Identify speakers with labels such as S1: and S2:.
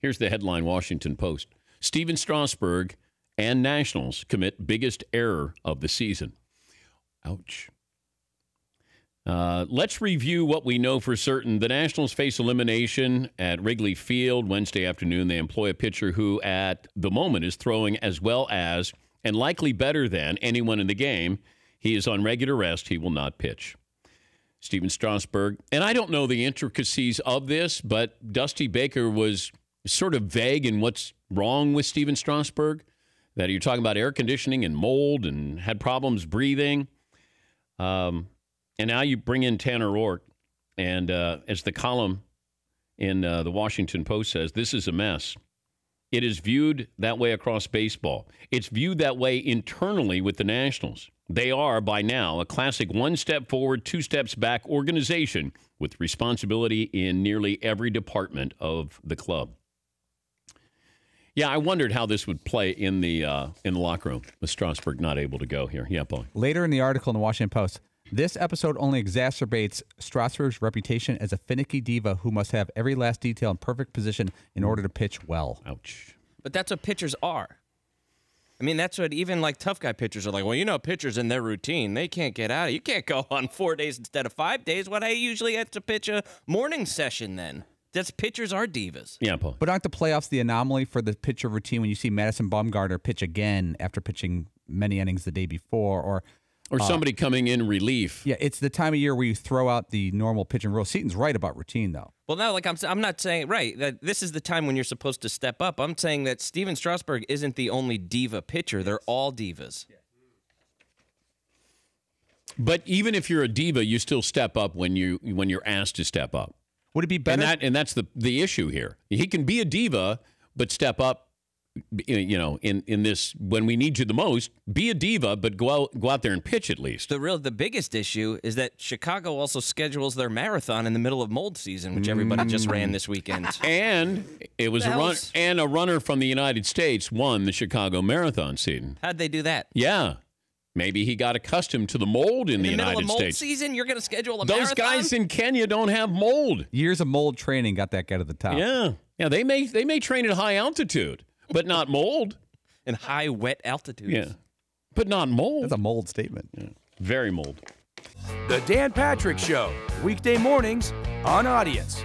S1: Here's the headline, Washington Post. Steven Strasburg and Nationals commit biggest error of the season. Ouch. Let's review what we know for certain. The Nationals face elimination at Wrigley Field Wednesday afternoon. They employ a pitcher who, at the moment, is throwing as well as, and likely better than, anyone in the game. He is on regular rest. He will not pitch. Steven Strasburg. And I don't know the intricacies of this, but Dusty Baker was sort of vague in what's wrong with Steven Strasburg. That you're talking about air conditioning and mold and had problems breathing. And now you bring in Tanner Roark, and as the column in the Washington Post says, this is a mess. It is viewed that way across baseball. It's viewed that way internally with the Nationals. They are, by now, a classic one step forward, two steps back organization with responsibility in nearly every department of the club. Yeah, I wondered how this would play in the locker room with Strasburg not able to go here. Yeah, Paul.
S2: Later in the article in the Washington Post, this episode only exacerbates Strasburg's reputation as a finicky diva who must have every last detail in perfect position in order to pitch well.
S1: Ouch.
S3: But that's what pitchers are. I mean, that's what even like tough guy pitchers are like. Well, you know, pitchers in their routine, they can't get out of it. You can't go on 4 days instead of 5 days. What I usually have to pitch a morning session then. That's pitchers are divas.
S1: Yeah, Paul.
S2: But aren't the playoffs the anomaly for the pitcher routine when you see Madison Bumgarner pitch again after pitching many innings the day before, or
S1: somebody coming in relief?
S2: Yeah, it's the time of year where you throw out the normal pitching rule. Seaton's right about routine, though.
S3: Well, no, like I'm not saying right that this is the time when you're supposed to step up. I'm saying that Steven Strasburg isn't the only diva pitcher. They're all divas.
S1: But even if you're a diva, you still step up when you're asked to step up.
S2: Would it be better?
S1: And that's the issue here. He can be a diva, but step up. You know, in this when we need you the most, be a diva, but go out there and pitch at least.
S3: The biggest issue is that Chicago also schedules their marathon in the middle of mold season, which everybody just ran this weekend.
S1: And it was a runner from the United States won the Chicago Marathon season.
S3: How'd they do that?
S1: Yeah. Maybe he got accustomed to the mold in the United
S3: middle of mold
S1: States.
S3: Season, you're going to schedule a
S1: Those
S3: marathon?
S1: guys in Kenya don't have mold.
S2: Years of mold training got that guy to the top.
S1: Yeah. They may train at high altitude, but not mold.
S3: In high wet altitudes.
S1: Yeah, but not mold.
S2: That's a mold statement.
S1: Yeah. Very mold.
S4: The Dan Patrick Show, weekday mornings on Audience.